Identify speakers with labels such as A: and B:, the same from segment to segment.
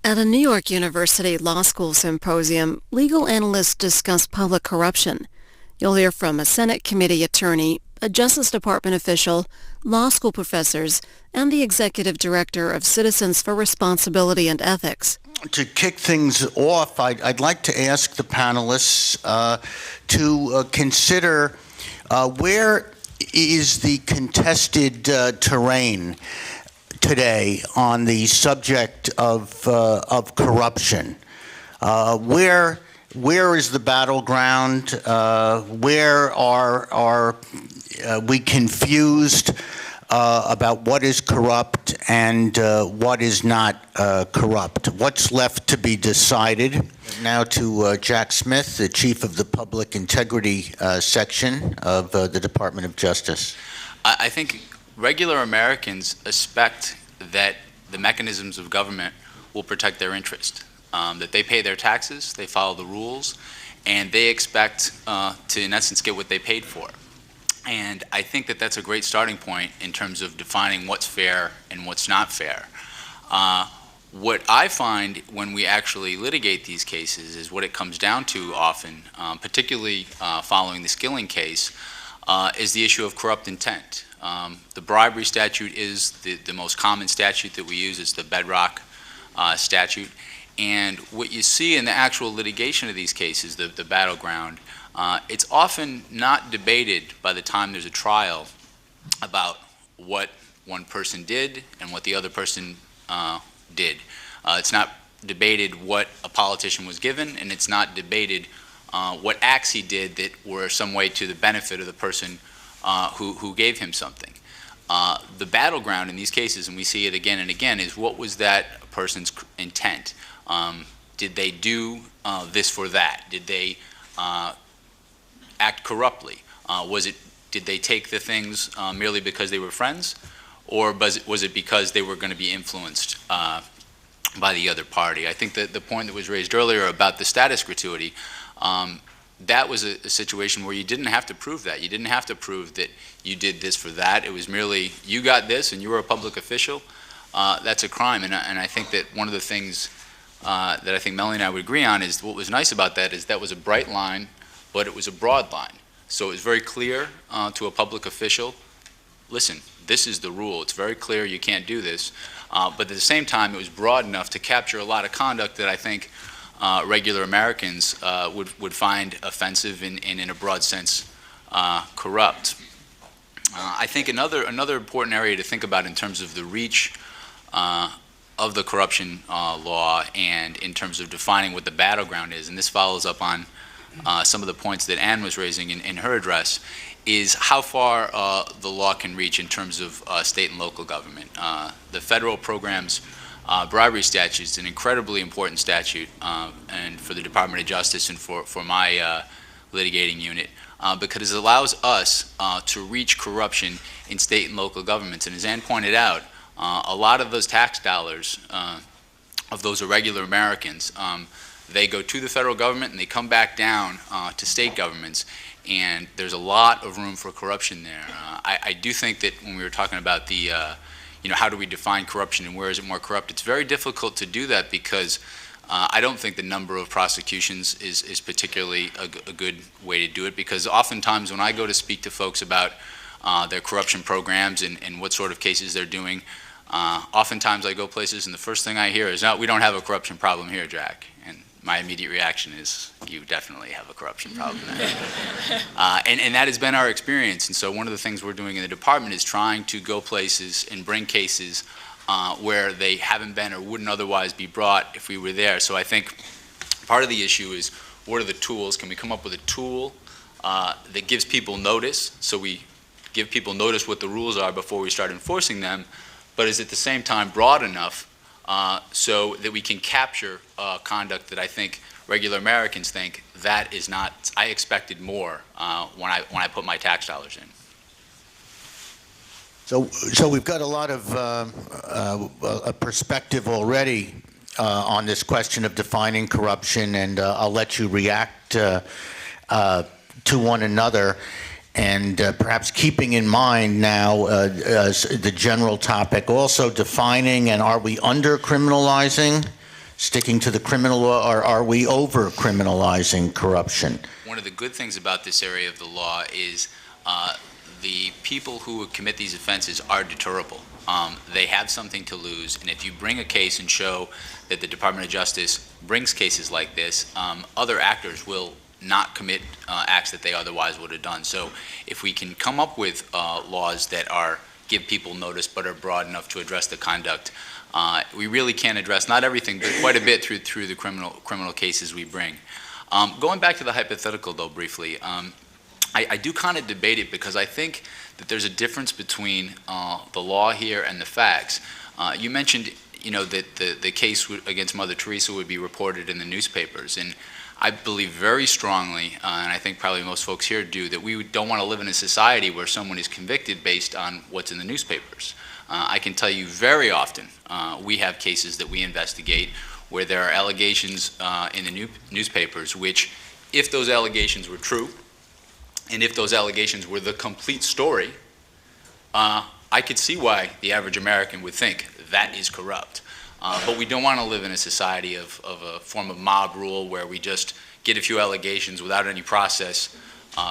A: At a New York University Law School symposium, legal analysts discuss public corruption. You'll hear from a Senate committee attorney, a Justice Department official, law school professors, and the executive director of Citizens for Responsibility and Ethics.
B: To kick things off, I'd like to ask the panelists to consider where is the contested terrain today on the subject of corruption. Where is the battleground? Where are we confused about what is corrupt and what is not corrupt? What's left to be decided? Now to Jack Smith, the Chief of the Public Integrity Section of the Department of Justice.
C: I think regular Americans expect that the mechanisms of government will protect their interest, that they pay their taxes, they follow the rules, and they expect to, in essence, get what they paid for. And I think that that's a great starting point in terms of defining what's fair and what's not fair. What I find when we actually litigate these cases is what it comes down to often, particularly following the Skilling case, is the issue of corrupt intent. The bribery statute is the most common statute that we use. It's the bedrock statute. And what you see in the actual litigation of these cases, the battleground, it's often not debated by the time there's a trial about what one person did and what the other person did. It's not debated what a politician was given, and it's not debated what acts he did that were some way to the benefit of the person who gave him something. The battleground in these cases, and we see it again and again, is what was that person's intent? Did they do this for that? Did they act corruptly? Did they take the things merely because they were friends, or was it because they were going to be influenced by the other party? I think that the point that was raised earlier about the status gratuity, that was a situation where you didn't have to prove that. You didn't have to prove that you did this for that. It was merely, you got this and you were a public official. That's a crime. And I think that one of the things that I think Melanie and I would agree on is what was nice about that is that was a bright line, but it was a broad line. So it was very clear to a public official, listen, this is the rule. It's very clear you can't do this. But at the same time, it was broad enough to capture a lot of conduct that I think regular Americans would find offensive and in a broad sense corrupt. I think another important area to think about in terms of the reach of the corruption law and in terms of defining what the battleground is, and this follows up on some of the points that Ann was raising in her address, is how far the law can reach in terms of state and local government. The federal program's bribery statute is an incredibly important statute, and for the Department of Justice and for my litigating unit, because it allows us to reach corruption in state and local governments. And as Ann pointed out, a lot of those tax dollars of those irregular Americans, they go to the federal government and they come back down to state governments, and there's a lot of room for corruption there. I do think that when we were talking about the how do we define corruption and where is it more corrupt, it's very difficult to do that because I don't think the number of prosecutions is particularly a good way to do it, because oftentimes when I go to speak to folks about their corruption programs and what sort of cases they're doing, oftentimes I go places and the first thing I hear is, no, we don't have a corruption problem here, Jack. And my immediate reaction is, you definitely have a corruption problem there. And that has been our experience. And so one of the things we're doing in the department is trying to go places and bring cases where they haven't been or wouldn't otherwise be brought if we were there. So I think part of the issue is, what are the tools? Can we come up with a tool that gives people notice, so we give people notice what the rules are before we start enforcing them, but is at the same time broad enough so that we can capture conduct that I think regular Americans think that is not, I expected more when I put my tax dollars in.
B: So we've got a lot of a perspective already on this question of defining corruption, and I'll let you react to one another. And perhaps keeping in mind now the general topic, also defining, and are we under criminalizing sticking to the criminal law, or are we over-criminalizing corruption?
C: One of the good things about this area of the law is the people who commit these offenses are deterrable. They have something to lose, and if you bring a case and show that the Department of Justice brings cases like this, other actors will not commit acts that they otherwise would have done. So if we can come up with laws that give people notice but are broad enough to address the conduct, we really can address not everything, but quite a bit through the criminal cases we bring. Going back to the hypothetical, though, briefly, I do kind of debate it because I think that there's a difference between the law here and the facts. You mentioned, that the case against Mother Teresa would be reported in the newspapers, and I believe very strongly, and I think probably most folks here do, that we don't want to live in a society where someone is convicted based on what's in the newspapers. I can tell you very often we have cases that we investigate where there are allegations in the newspapers which, if those allegations were true, and if those allegations were the complete story, I could see why the average American would think that is corrupt. But we don't want to live in a society of a form of mob rule where we just get a few allegations without any process,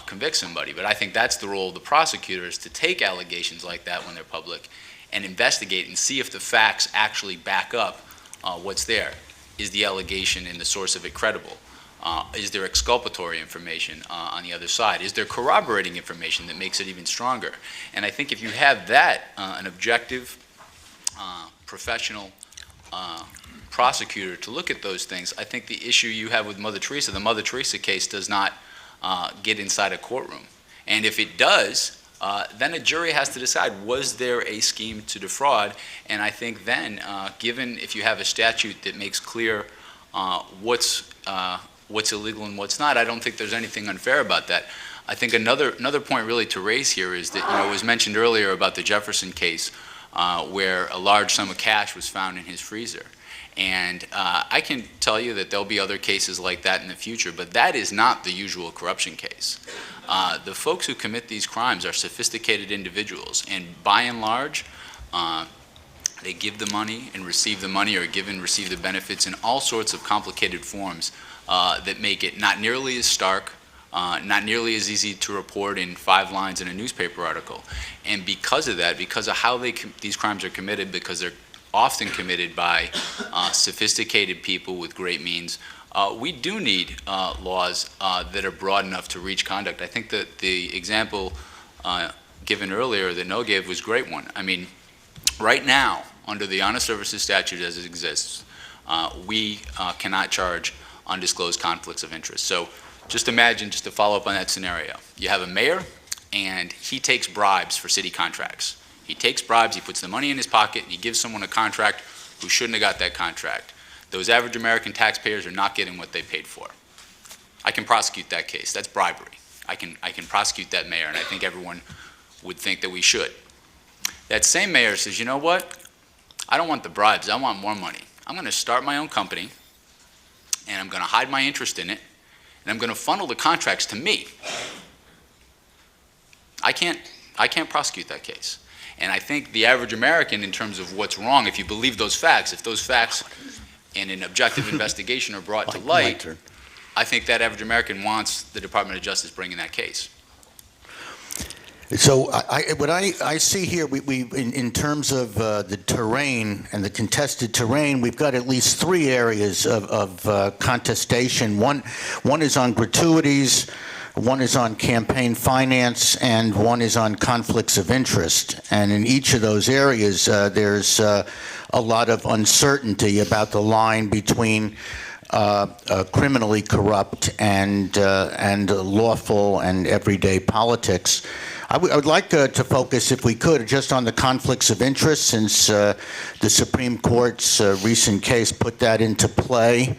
C: convict somebody. But I think that's the role of the prosecutors, to take allegations like that when they're public and investigate and see if the facts actually back up what's there. Is the allegation and the source of it credible? Is there exculpatory information on the other side? Is there corroborating information that makes it even stronger? And I think if you have that, an objective, professional prosecutor to look at those things, I think the issue you have with Mother Teresa, the Mother Teresa case, does not get inside a courtroom. And if it does, then a jury has to decide, was there a scheme to defraud? And I think then, given if you have a statute that makes clear what's illegal and what's not, I don't think there's anything unfair about that. I think another point really to raise here is that, it was mentioned earlier about the Jefferson case where a large sum of cash was found in his freezer. And I can tell you that there'll be other cases like that in the future, but that is not the usual corruption case. The folks who commit these crimes are sophisticated individuals, and by and large, they give the money and receive the money, or give and receive the benefits in all sorts of complicated forms that make it not nearly as stark, not nearly as easy to report in 5 lines in a newspaper article. And because of that, because of how these crimes are committed, because they're often committed by sophisticated people with great means, we do need laws that are broad enough to reach conduct. I think that the example given earlier that Noah gave was a great one. I mean, right now, under the Honest Services statute as it exists, we cannot charge undisclosed conflicts of interest. So just imagine, just to follow up on that scenario, you have a mayor and he takes bribes for city contracts. He takes bribes, he puts the money in his pocket, and he gives someone a contract who shouldn't have got that contract. Those average American taxpayers are not getting what they paid for. I can prosecute that case. That's bribery. I can prosecute that mayor, and I think everyone would think that we should. That same mayor says, you know what? I don't want the bribes. I want more money. I'm going to start my own company, and I'm going to hide my interest in it, and I'm going to funnel the contracts to me. I can't prosecute that case. And I think the average American, in terms of what's wrong, if you believe those facts, if those facts in an objective investigation are brought to light, I think that average American wants the Department of Justice bringing that case.
B: So what I see here, we in terms of the terrain and the contested terrain, we've got at least 3 areas of contestation. One is on gratuities, one is on campaign finance, and one is on conflicts of interest. And in each of those areas, there's a lot of uncertainty about the line between criminally corrupt and lawful and everyday politics. I would like to focus, if we could, just on the conflicts of interest, since the Supreme Court's recent case put that into play.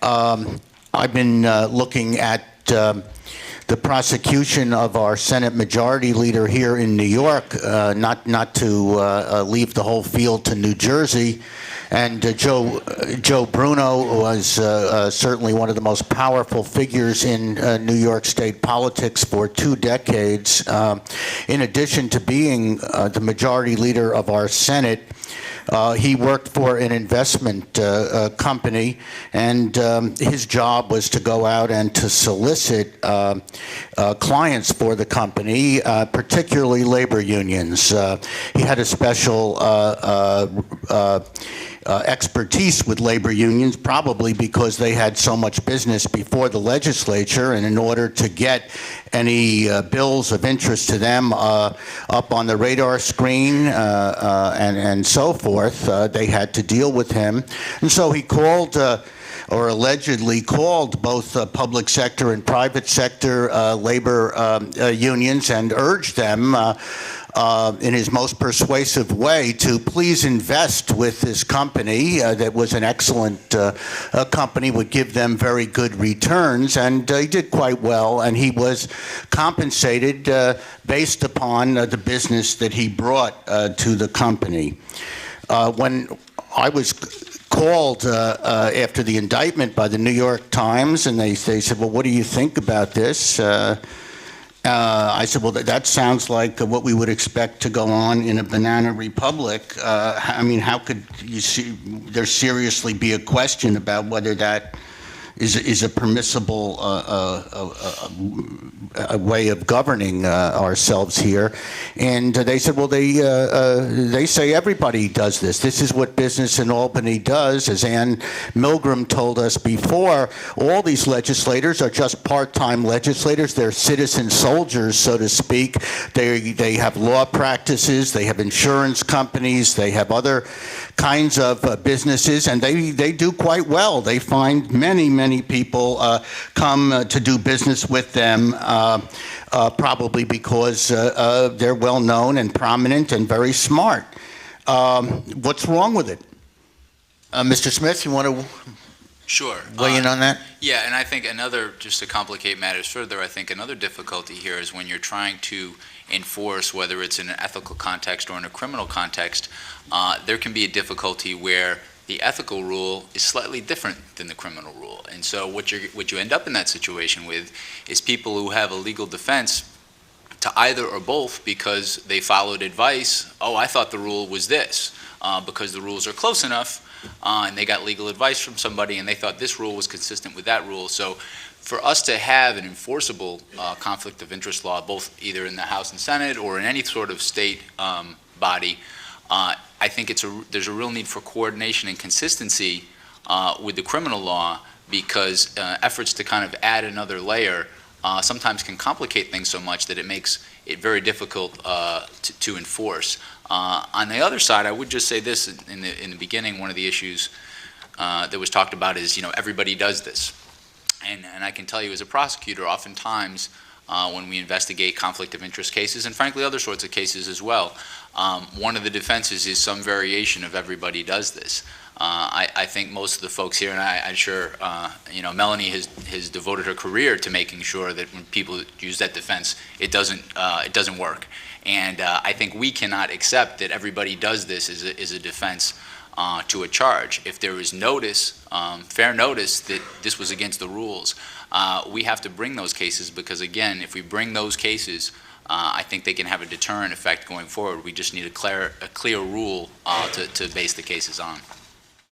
B: I've been looking at the prosecution of our Senate Majority Leader here in New York, not to leave the whole field to New Jersey. And Joe Bruno was certainly one of the most powerful figures in New York State politics for 2 decades. In addition to being the Majority Leader of our Senate, He worked for an investment company, and his job was to go out and to solicit clients for the company, particularly labor unions. He had a special expertise with labor unions, probably because they had so much business before the legislature, and in order to get any bills of interest to them up on the radar screen and so forth, they had to deal with him. And so he called or allegedly called both public sector and private sector labor unions and urged them in his most persuasive way to please invest with this company that was an excellent company, would give them very good returns, and he did quite well, and he was compensated based upon the business that he brought to the company. When I was called after the indictment by the New York Times, and they said, well, what do you think about this? I said, well, that sounds like what we would expect to go on in a banana republic. I mean, how could there seriously be a question about whether that is a permissible a way of governing ourselves here? And they said, well, they say everybody does this. This is what business in Albany does. As Ann Milgram told us before, all these legislators are just part-time legislators. They're citizen soldiers, so to speak. They have law practices. They have insurance companies. They have other kinds of businesses, and they do quite well. They find many people come to do business with them, probably because they're well known and prominent and very smart. What's wrong with it? Mr. Smith, you want to
C: Sure.
B: weigh in on that?
C: Yeah, and I think just to complicate matters further, I think another difficulty here is when you're trying to enforce, whether it's in an ethical context or in a criminal context, there can be a difficulty where the ethical rule is slightly different than the criminal rule. And so what you end up in that situation with is people who have a legal defense to either or both because they followed advice. Oh, I thought the rule was this, because the rules are close enough, and they got legal advice from somebody, and they thought this rule was consistent with that rule. So for us to have an enforceable conflict of interest law, both either in the House and Senate or in any sort of state body, I think there's a real need for coordination and consistency with the criminal law, because efforts to kind of add another layer sometimes can complicate things so much that it makes it very difficult to enforce. On the other side, I would just say this in the beginning. One of the issues that was talked about is, everybody does this, and I can tell you as a prosecutor, oftentimes when we investigate conflict of interest cases, and frankly other sorts of cases as well, one of the defenses is some variation of everybody does this. I think most of the folks here, and I'm sure Melanie has devoted her career to making sure that when people use that defense, it doesn't work. And I think we cannot accept that everybody does this as a defense to a charge. If there is notice, fair notice that this was against the rules, we have to bring those cases, because again, if we bring those cases, I think they can have a deterrent effect going forward. We just need a clear rule to base the cases on.